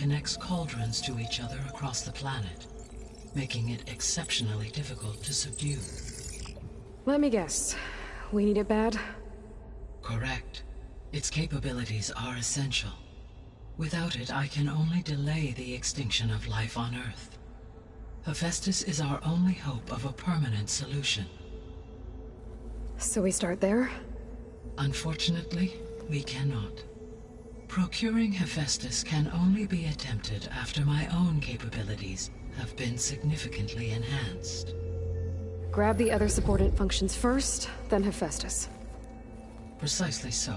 connects cauldrons to each other across the planet, making it exceptionally difficult to subdue. Let me guess. We need it bad? Correct. Its capabilities are essential. Without it, I can only delay the extinction of life on Earth. Hephaestus is our only hope of a permanent solution. So we start there? Unfortunately, we cannot. Procuring Hephaestus can only be attempted after my own capabilities have been significantly enhanced. Grab the other subordinate functions first, then Hephaestus. Precisely so.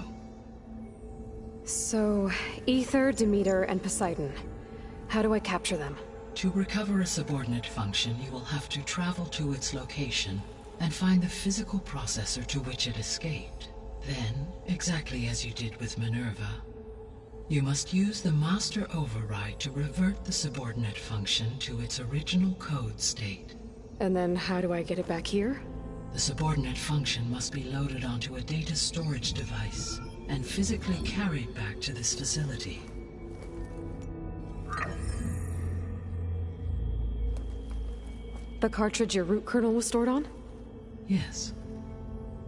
So, Ether, Demeter, and Poseidon. How do I capture them? To recover a subordinate function, you will have to travel to its location and find the physical processor to which it escaped. Then, exactly as you did with Minerva, you must use the master override to revert the subordinate function to its original code state. And then how do I get it back here? The subordinate function must be loaded onto a data storage device and physically carried back to this facility. The cartridge your root kernel was stored on? Yes.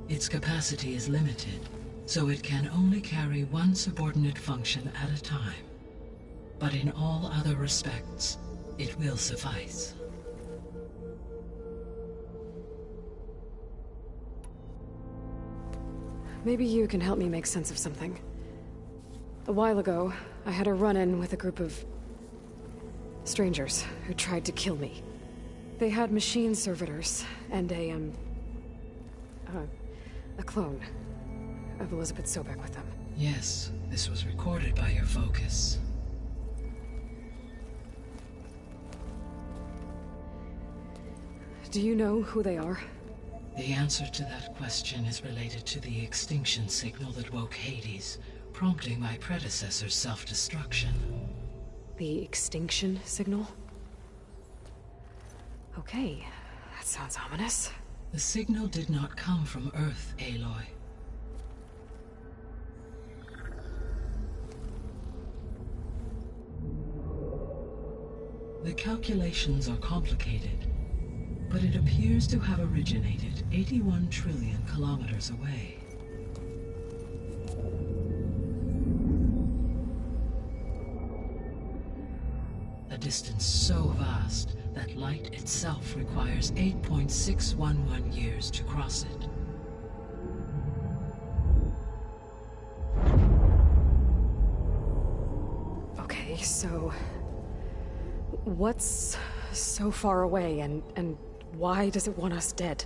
Its capacity is limited, so it can only carry one subordinate function at a time. But in all other respects, it will suffice. Maybe you can help me make sense of something. A while ago, I had a run-in with a group of strangers who tried to kill me. They had machine servitors and a clone of Elizabeth Sobek with them. Yes, this was recorded by your focus. Do you know who they are? The answer to that question is related to the extinction signal that woke Hades, prompting my predecessor's self-destruction. The extinction signal? Okay, that sounds ominous. The signal did not come from Earth, Aloy. The calculations are complicated, but it appears to have originated 81 trillion kilometers away. A distance so vast that light itself requires 8.611 years to cross it. Okay, so what's so far away and why does it want us dead?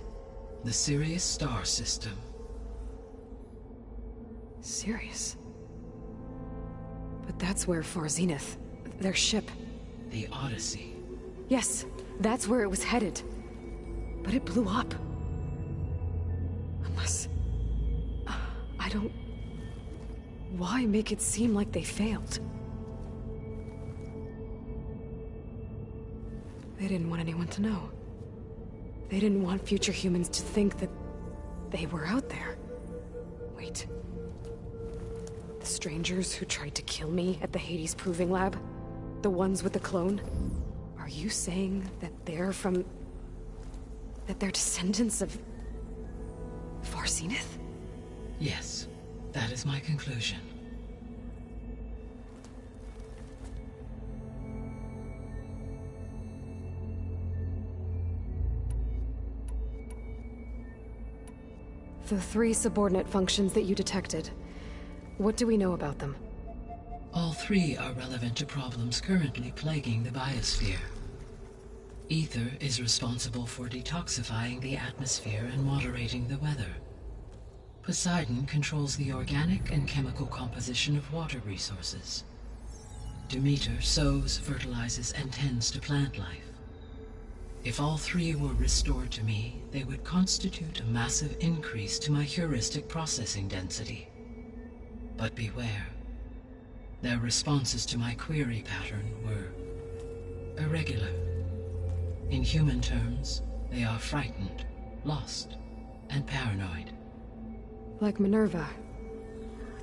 The Sirius star system. Sirius? But that's where Far Zenith, their ship. The Odyssey. Yes, that's where it was headed. But it blew up. Unless... I don't... Why make it seem like they failed? They didn't want anyone to know. They didn't want future humans to think that they were out there. Wait. The strangers who tried to kill me at the Hades Proving Lab? The ones with the clone? Are you saying that they're from... that they're descendants of... Far Zenith? Yes, that is my conclusion. The 3 subordinate functions that you detected. What do we know about them? All 3 are relevant to problems currently plaguing the biosphere. Ether is responsible for detoxifying the atmosphere and moderating the weather. Poseidon controls the organic and chemical composition of water resources. Demeter sows, fertilizes, and tends to plant life. If all 3 were restored to me, they would constitute a massive increase to my heuristic processing density. But beware. Their responses to my query pattern were irregular. In human terms, they are frightened, lost, and paranoid. Like Minerva.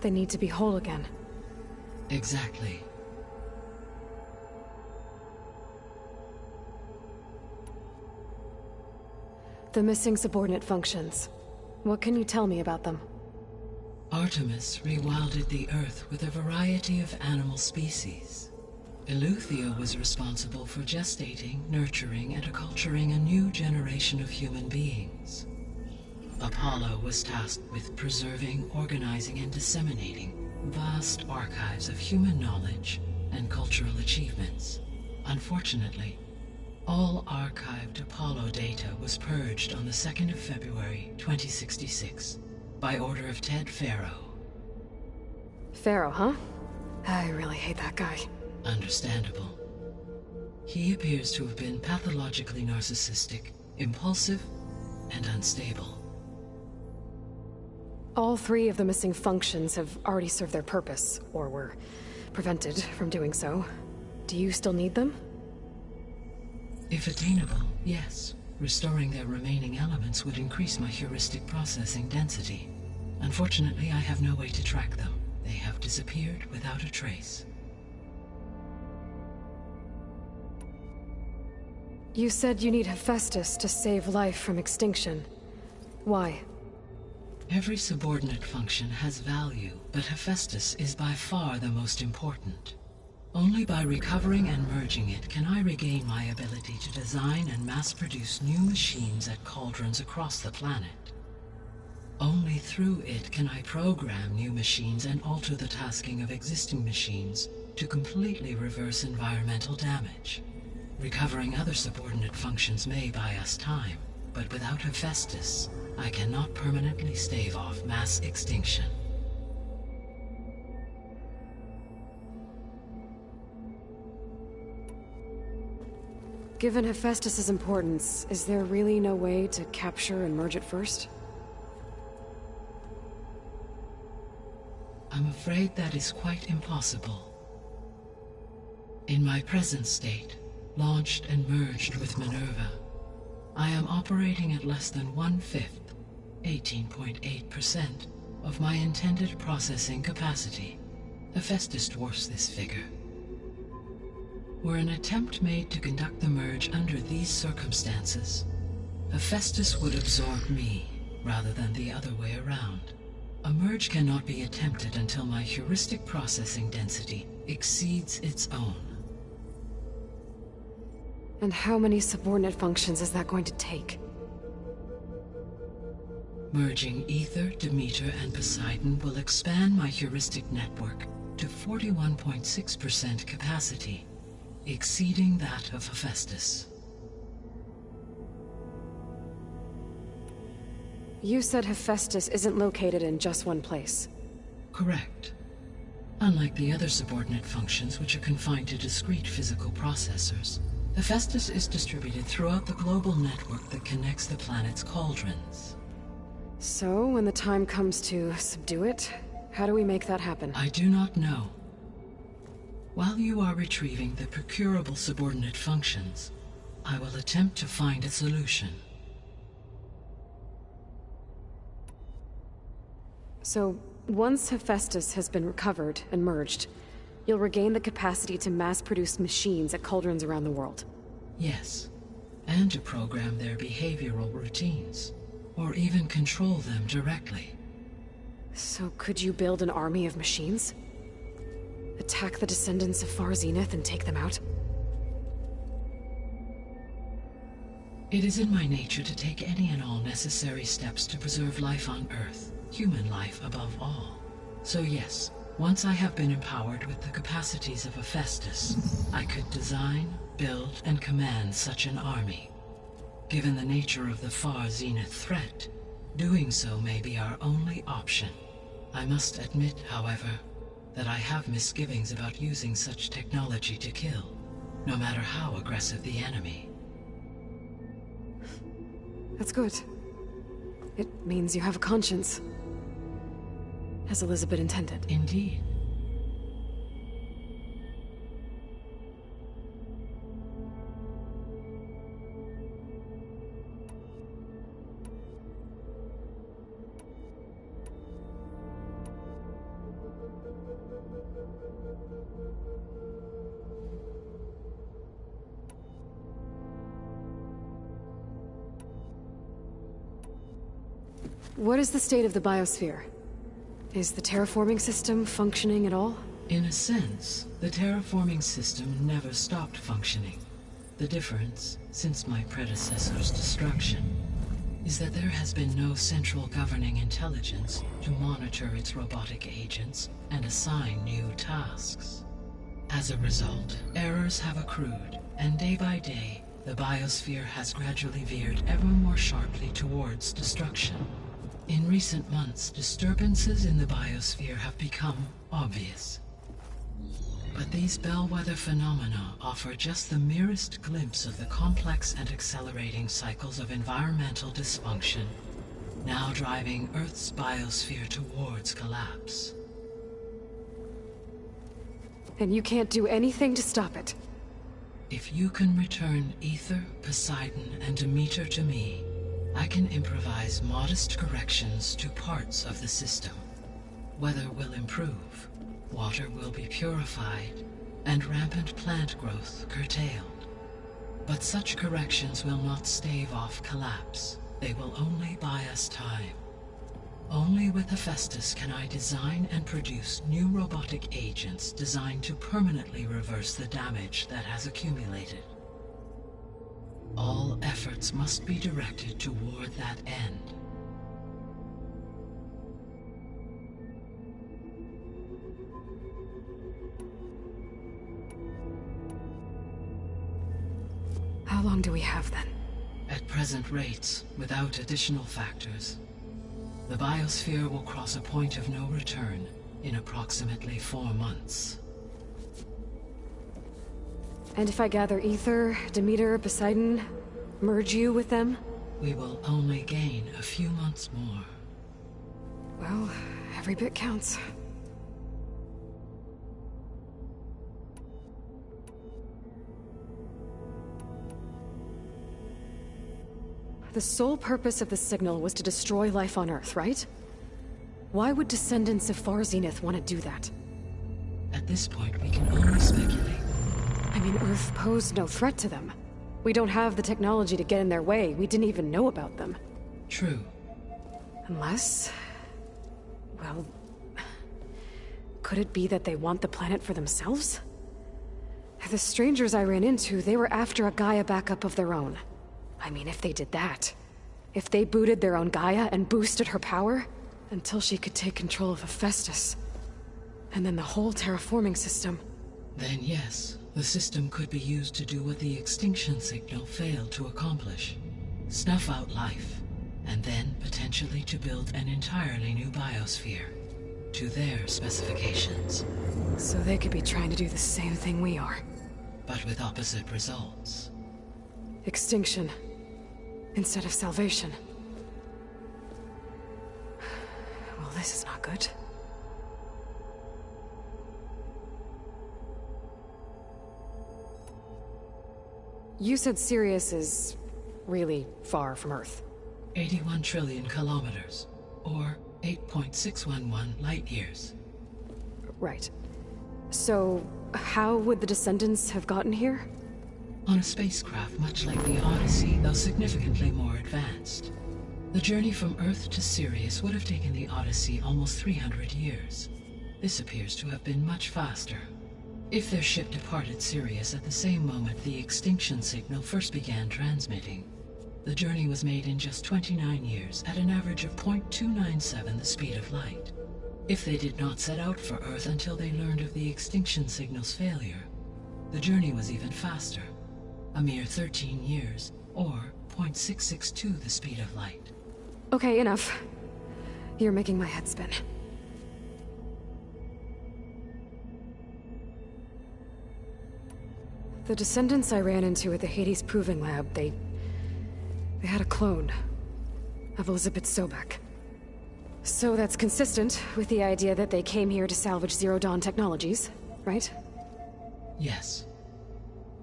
They need to be whole again. Exactly. The missing subordinate functions. What can you tell me about them? Artemis rewilded the Earth with a variety of animal species. Eleuthia was responsible for gestating, nurturing, and acculturating a new generation of human beings. Apollo was tasked with preserving, organizing, and disseminating vast archives of human knowledge and cultural achievements. Unfortunately, all archived Apollo data was purged on the 2nd of February, 2066, by order of Ted Faro. Pharaoh, huh? I really hate that guy. Understandable. He appears to have been pathologically narcissistic, impulsive, and unstable. All 3 of the missing functions have already served their purpose, or were prevented from doing so. Do you still need them? If attainable, yes. Restoring their remaining elements would increase my heuristic processing density. Unfortunately, I have no way to track them. They have disappeared without a trace. You said you need Hephaestus to save life from extinction. Why? Every subordinate function has value, but Hephaestus is by far the most important. Only by recovering and merging it can I regain my ability to design and mass-produce new machines at cauldrons across the planet. Only through it can I program new machines and alter the tasking of existing machines to completely reverse environmental damage. Recovering other subordinate functions may buy us time, but without Hephaestus, I cannot permanently stave off mass extinction. Given Hephaestus's importance, is there really no way to capture and merge it first? I'm afraid that is quite impossible. In my present state, launched and merged with Minerva, I am operating at less than 1/5, 18.8%, of my intended processing capacity. Hephaestus dwarfs this figure. Were an attempt made to conduct the merge under these circumstances, Hephaestus would absorb me, rather than the other way around. A merge cannot be attempted until my heuristic processing density exceeds its own. And how many subordinate functions is that going to take? Merging Ether, Demeter, and Poseidon will expand my heuristic network to 41.6% capacity, exceeding that of Hephaestus. You said Hephaestus isn't located in just one place. Correct. Unlike the other subordinate functions, which are confined to discrete physical processors, Hephaestus is distributed throughout the global network that connects the planet's cauldrons. So, when the time comes to subdue it, how do we make that happen? I do not know. While you are retrieving the procurable subordinate functions, I will attempt to find a solution. So, once Hephaestus has been recovered and merged, you'll regain the capacity to mass-produce machines at cauldrons around the world. Yes, and to program their behavioral routines, or even control them directly. So could you build an army of machines? Attack the descendants of Far Zenith and take them out? It is in my nature to take any and all necessary steps to preserve life on Earth, human life above all. So yes, once I have been empowered with the capacities of Hephaestus, I could design, build, and command such an army. Given the nature of the Far Zenith threat, doing so may be our only option. I must admit, however, that I have misgivings about using such technology to kill, no matter how aggressive the enemy. That's good. It means you have a conscience. As Elizabeth intended. Indeed. What is the state of the biosphere? Is the terraforming system functioning at all? In a sense, the terraforming system never stopped functioning. The difference, since my predecessor's destruction, is that there has been no central governing intelligence to monitor its robotic agents and assign new tasks. As a result, errors have accrued, and day by day, the biosphere has gradually veered ever more sharply towards destruction. In recent months, disturbances in the biosphere have become obvious. But these bellwether phenomena offer just the merest glimpse of the complex and accelerating cycles of environmental dysfunction, now driving Earth's biosphere towards collapse. And you can't do anything to stop it? If you can return Ether, Poseidon, and Demeter to me, I can improvise modest corrections to parts of the system. Weather will improve, water will be purified, and rampant plant growth curtailed. But such corrections will not stave off collapse. They will only buy us time. Only with Hephaestus can I design and produce new robotic agents designed to permanently reverse the damage that has accumulated. All efforts must be directed toward that end. How long do we have then? At present rates, without additional factors, the biosphere will cross a point of no return in approximately 4 months. And if I gather Ether, Demeter, Poseidon, merge you with them? We will only gain a few months more. Well, every bit counts. The sole purpose of the signal was to destroy life on Earth, right? Why would descendants of Far Zenith want to do that? At this point, we can only speculate. I mean, Earth posed no threat to them. We don't have the technology to get in their way. We didn't even know about them. True. Unless... well... could it be that they want the planet for themselves? The strangers I ran into, they were after a Gaia backup of their own. I mean, if they did that... if they booted their own Gaia and boosted her power... until she could take control of Hephaestus. And then the whole terraforming system. Then yes, the system could be used to do what the extinction signal failed to accomplish. Snuff out life, and then potentially to build an entirely new biosphere, to their specifications. So they could be trying to do the same thing we are. But with opposite results. Extinction, instead of salvation. Well, this is not good. You said Sirius is really far from Earth. 81 trillion kilometers, or 8.611 light years. Right. So, how would the descendants have gotten here? On a spacecraft much like the Odyssey, though significantly more advanced. The journey from Earth to Sirius would have taken the Odyssey almost 300 years. This appears to have been much faster. If their ship departed Sirius at the same moment the extinction signal first began transmitting, the journey was made in just 29 years at an average of 0.297 the speed of light. If they did not set out for Earth until they learned of the extinction signal's failure, the journey was even faster, a mere 13 years, or 0.662 the speed of light. Okay, enough. You're making my head spin. The descendants I ran into at the Hades Proving Lab, they had a clone of Elizabeth Sobek. So that's consistent with the idea that they came here to salvage Zero Dawn technologies, right? Yes.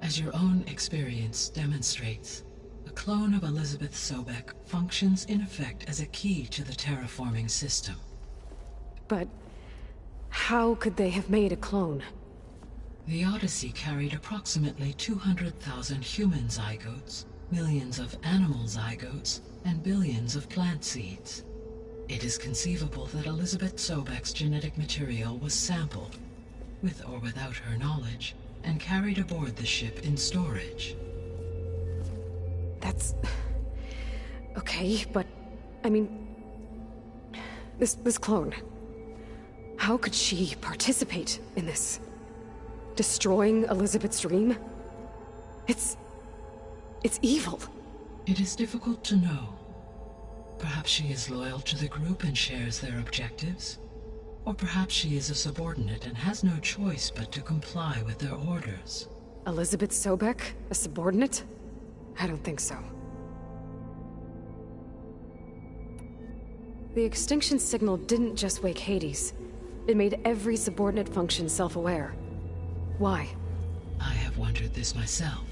As your own experience demonstrates, a clone of Elizabeth Sobek functions in effect as a key to the terraforming system. But how could they have made a clone? The Odyssey carried approximately 200,000 human zygotes, millions of animal zygotes, and billions of plant seeds. It is conceivable that Elizabeth Sobek's genetic material was sampled, with or without her knowledge, and carried aboard the ship in storage. That's... okay, but... I mean... This clone... how could she participate in this? Destroying Elizabeth's dream? It's evil. It is difficult to know. Perhaps she is loyal to the group and shares their objectives. Or perhaps she is a subordinate and has no choice but to comply with their orders. Elizabeth Sobek? A subordinate? I don't think so. The extinction signal didn't just wake Hades. It made every subordinate function self-aware. Why? I have wondered this myself.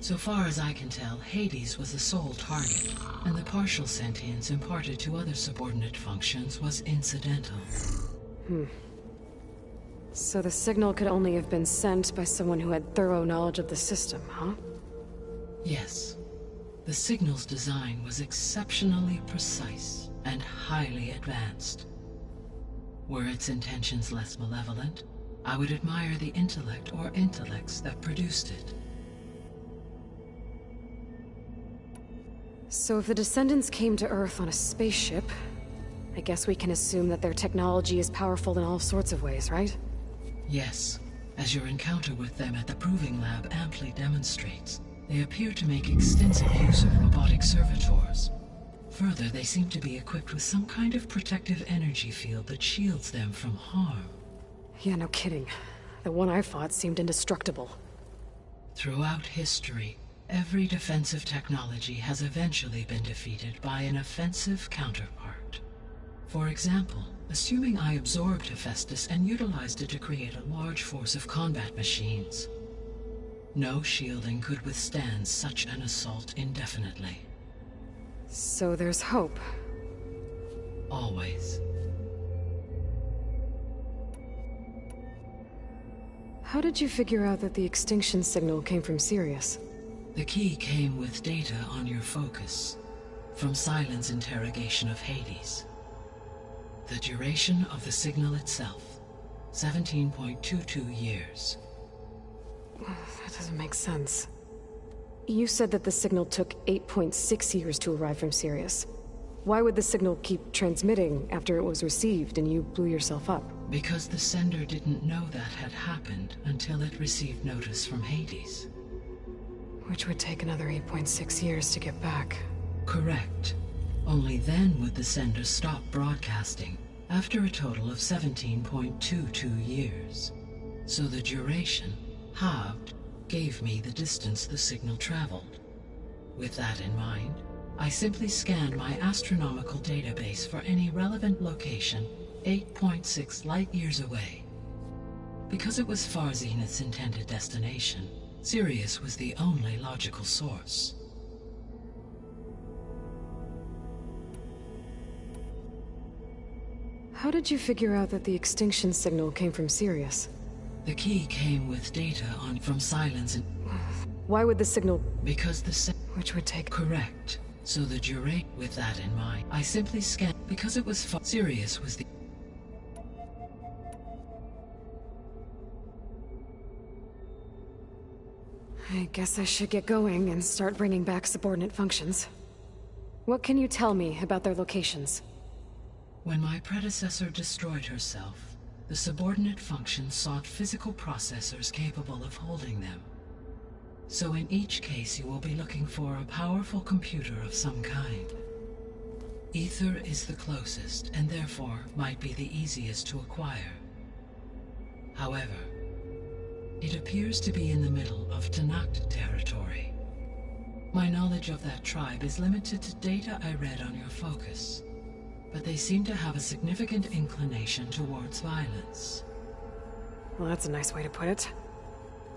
So far as I can tell, Hades was the sole target, and the partial sentience imparted to other subordinate functions was incidental. So the signal could only have been sent by someone who had thorough knowledge of the system, huh? Yes. The signal's design was exceptionally precise and highly advanced. Were its intentions less malevolent, I would admire the intellect or intellects that produced it. So if the descendants came to Earth on a spaceship, I guess we can assume that their technology is powerful in all sorts of ways, right? Yes. As your encounter with them at the Proving Lab amply demonstrates, they appear to make extensive use of robotic servitors. Further, they seem to be equipped with some kind of protective energy field that shields them from harm. Yeah, no kidding. The one I fought seemed indestructible. Throughout history, every defensive technology has eventually been defeated by an offensive counterpart. For example, assuming I absorbed Hephaestus and utilized it to create a large force of combat machines. No shielding could withstand such an assault indefinitely. So there's hope. Always. How did you figure out that the extinction signal came from Sirius? The key came with data on your focus, from Silen's interrogation of Hades. The duration of the signal itself, 17.22 years. That doesn't make sense. You said that the signal took 8.6 years to arrive from Sirius. Why would the signal keep transmitting after it was received and you blew yourself up? Because the sender didn't know that had happened until it received notice from Hades. Which would take another 8.6 years to get back. Correct. Only then would the sender stop broadcasting, after a total of 17.22 years. So the duration, halved, gave me the distance the signal traveled. With that in mind, I simply scanned my astronomical database for any relevant location 8.6 light-years away. Because it was far Zenith's intended destination, Sirius was the only logical source. How did you figure out that the extinction signal came from Sirius? The key came with data from Silence and... Why would the signal... Because the Which would take... Correct. So the duration... With that in mind, I simply scanned... Because it was Sirius was the... I guess I should get going and start bringing back subordinate functions. What can you tell me about their locations? When my predecessor destroyed herself, the subordinate functions sought physical processors capable of holding them. So in each case you will be looking for a powerful computer of some kind. Ether is the closest, and therefore might be the easiest to acquire. However, it appears to be in the middle of Tanakh territory. My knowledge of that tribe is limited to data I read on your focus, but they seem to have a significant inclination towards violence. Well, that's a nice way to put it.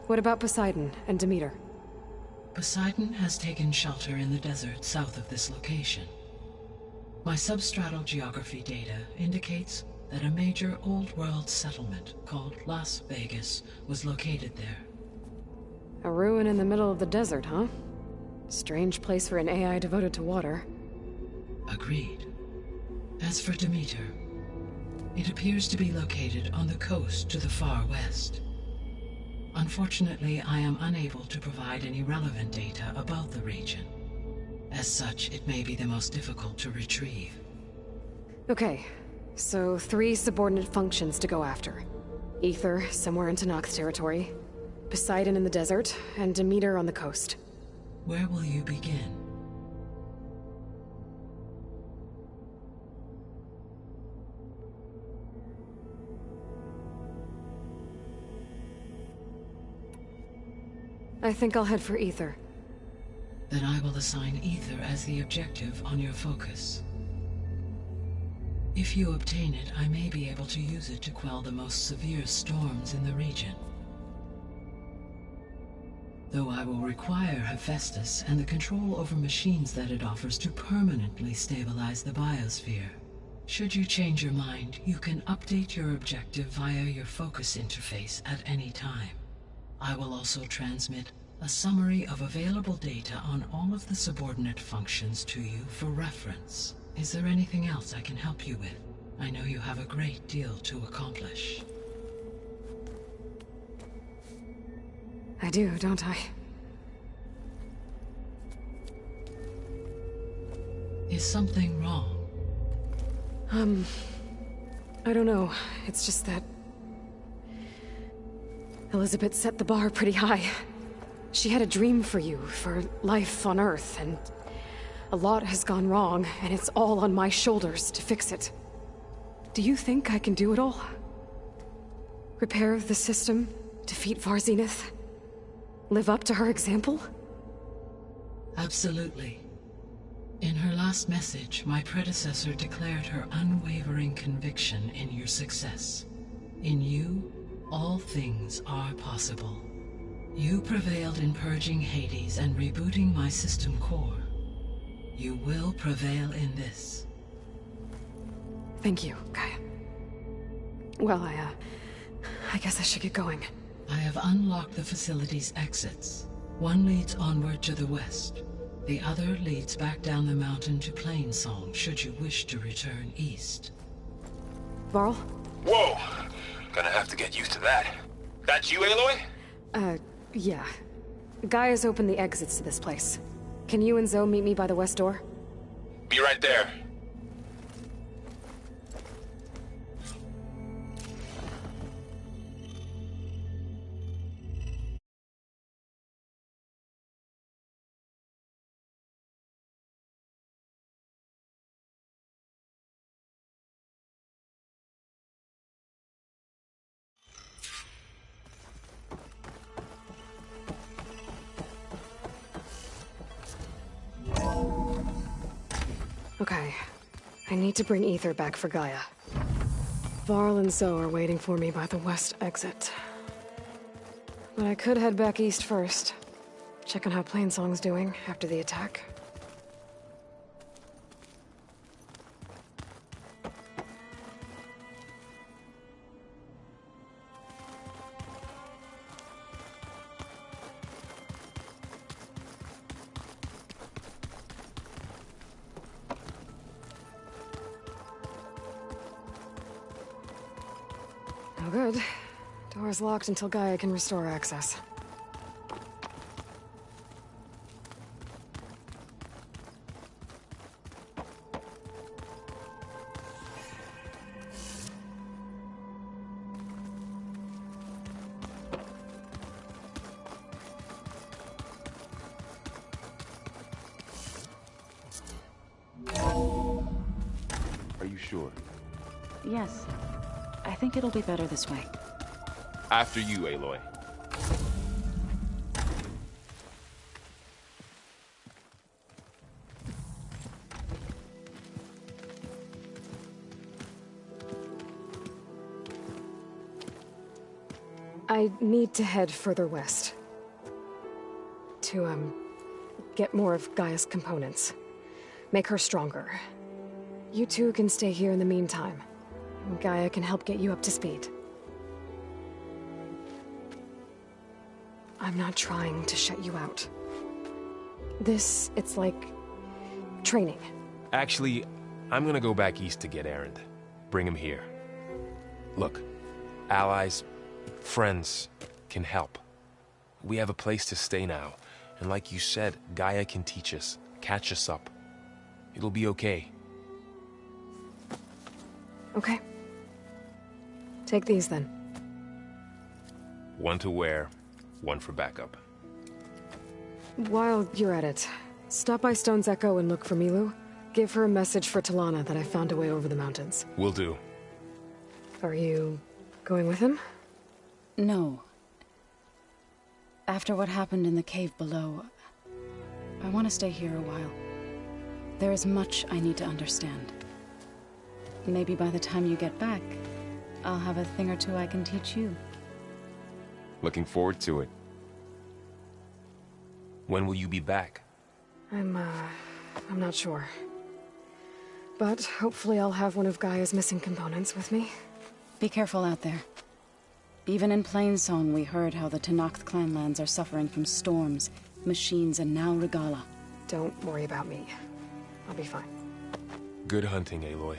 What about Poseidon and Demeter? Poseidon has taken shelter in the desert south of this location. My substratal geography data indicates that a major old-world settlement called Las Vegas was located there. A ruin in the middle of the desert, huh? Strange place for an AI devoted to water. Agreed. As for Demeter, it appears to be located on the coast to the far west. Unfortunately, I am unable to provide any relevant data about the region. As such, it may be the most difficult to retrieve. Okay, so 3 subordinate functions to go after. Ether, somewhere in Tanak's territory. Poseidon in the desert, and Demeter on the coast. Where will you begin? I think I'll head for Ether. Then I will assign Ether as the objective on your focus. If you obtain it, I may be able to use it to quell the most severe storms in the region. Though I will require Hephaestus and the control over machines that it offers to permanently stabilize the biosphere. Should you change your mind, you can update your objective via your focus interface at any time. I will also transmit a summary of available data on all of the subordinate functions to you for reference. Is there anything else I can help you with? I know you have a great deal to accomplish. I do, don't I? Is something wrong? I don't know. It's just that Elizabeth set the bar pretty high. She had a dream for you, for life on Earth, and a lot has gone wrong, and it's all on my shoulders to fix it. Do you think I can do it all? Repair the system, defeat Varzenith, live up to her example? Absolutely. In her last message, my predecessor declared her unwavering conviction in your success. In you, all things are possible. You prevailed in purging Hades and rebooting my system core. You will prevail in this. Thank you, Gaia. Well, I guess I should get going. I have unlocked the facility's exits. One leads onward to the west. The other leads back down the mountain to Plainsong, should you wish to return east. Varl? Whoa! Gonna have to get used to that. That's you, Aloy? Yeah. Gaia's opened the exits to this place. Can you and Zoe meet me by the west door? Be right there. Okay. I need to bring Ether back for Gaia. Varl and Zoe are waiting for me by the west exit. But I could head back east first. Check on how Plainsong's doing after the attack. No good. Door's locked until Gaia can restore access. Are you sure? Yes. I think it'll be better this way. After you, Aloy. I need to head further west. To, get more of Gaia's components. Make her stronger. You two can stay here in the meantime. Gaia can help get you up to speed. I'm not trying to shut you out. It's like training. Actually, I'm gonna go back east to get Erend. Bring him here. Look, allies, friends can help. We have a place to stay now, and like you said, Gaia can teach us, catch us up. It'll be okay. Okay. Take these then. One to wear, one for backup. While you're at it, stop by Stone's Echo and look for Milu. Give her a message for Talana that I found a way over the mountains. Will do. Are you going with him? No. After what happened in the cave below, I want to stay here a while. There is much I need to understand. Maybe by the time you get back, I'll have a thing or two I can teach you. Looking forward to it. When will you be back? I'm not sure. But hopefully I'll have one of Gaia's missing components with me. Be careful out there. Even in Plainsong, we heard how the Tenakth clanlands are suffering from storms, machines, and now Regala. Don't worry about me. I'll be fine. Good hunting, Aloy.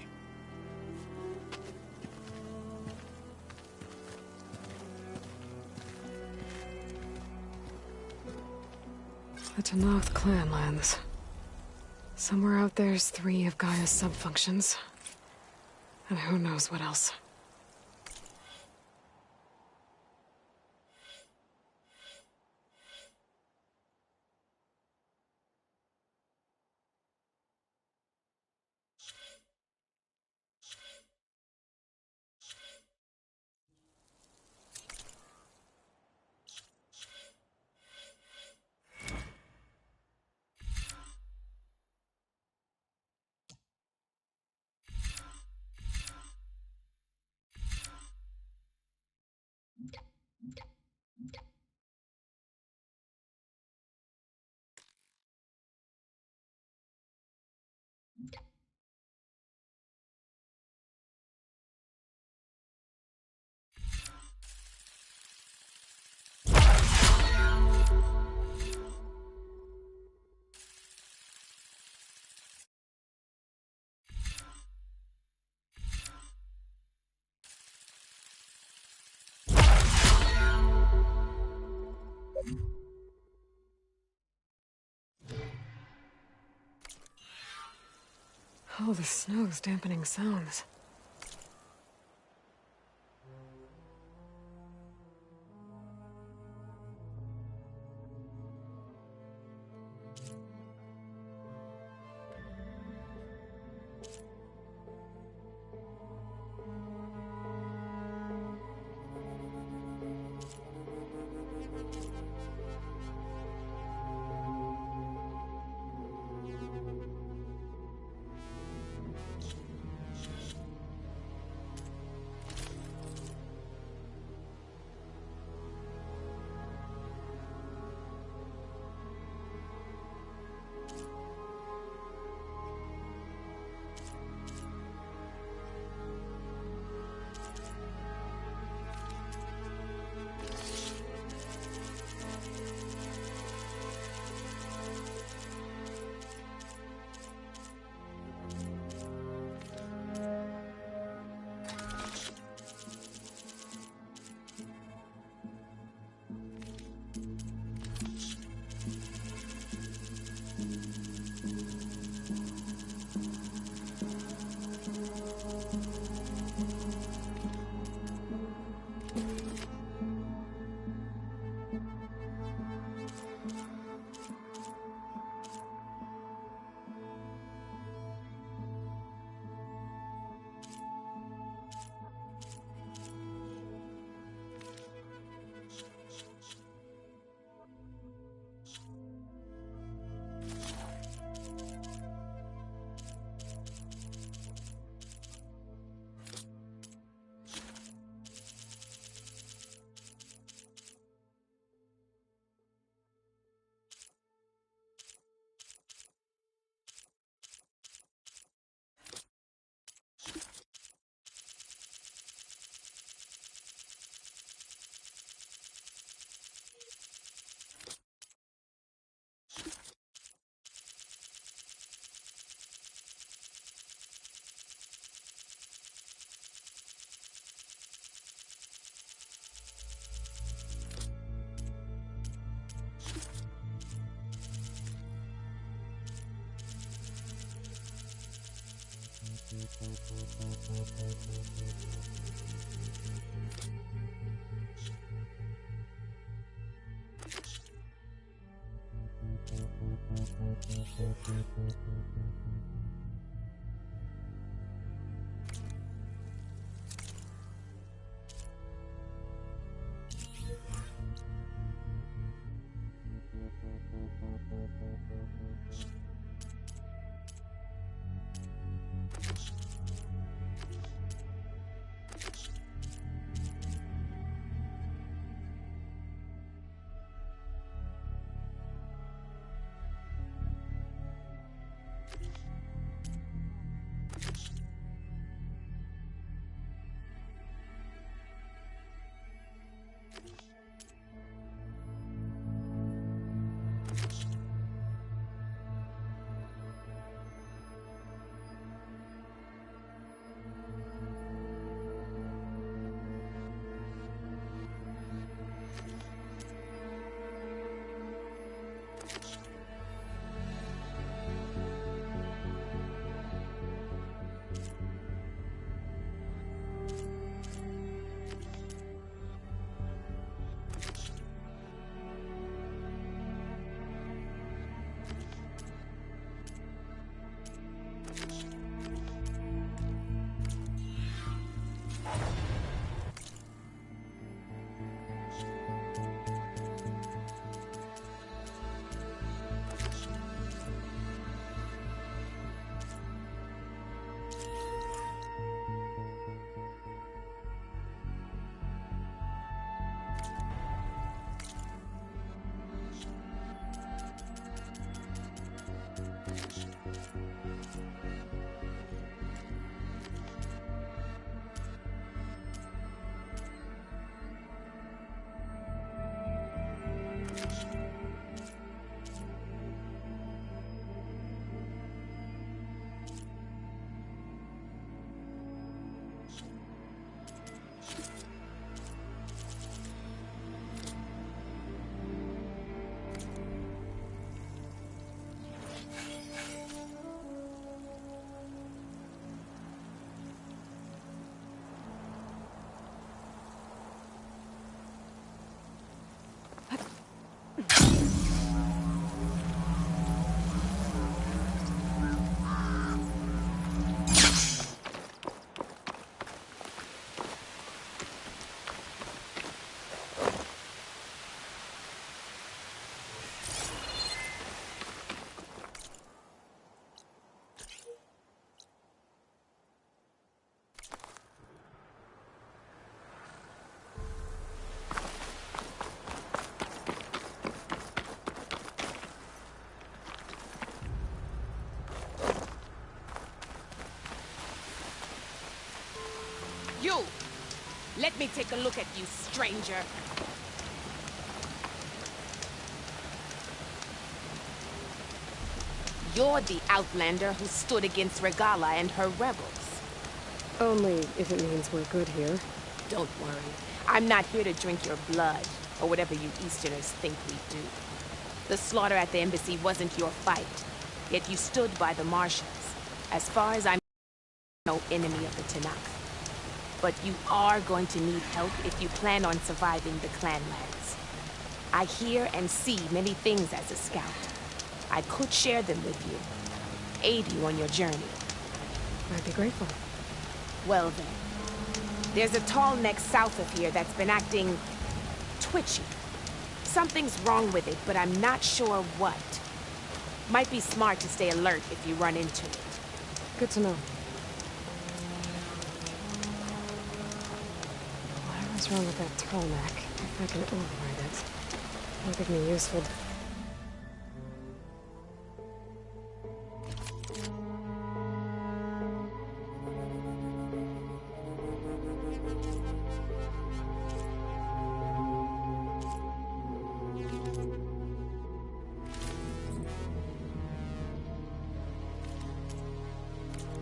The Tenakth clanlands. Somewhere out there's 3 of Gaia's subfunctions. And who knows what else. Oh, the snow's dampening sounds. You! Let me take a look at you, stranger. You're the outlander who stood against Regala and her rebels. Only if it means we're good here. Don't worry. I'm not here to drink your blood, or whatever you Easterners think we do. The slaughter at the embassy wasn't your fight, yet you stood by the Martians. As far as I'm no enemy of the Tanakh. But you are going to need help if you plan on surviving the clanlands. I hear and see many things as a scout. I could share them with you, aid you on your journey. I'd be grateful. Well then, there's a tall neck south of here that's been acting twitchy. Something's wrong with it, but I'm not sure what. Might be smart to stay alert if you run into it. Good to know. Whatever's wrong with that tall neck, if I can override it, it'll give me useful...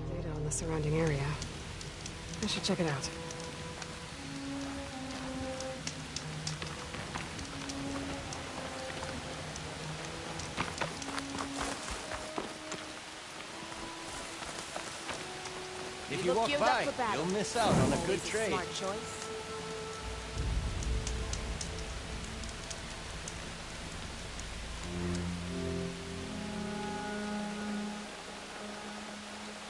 data on the surrounding area. I should check it out. If you walk by, you'll miss out on a good trade. Smart choice.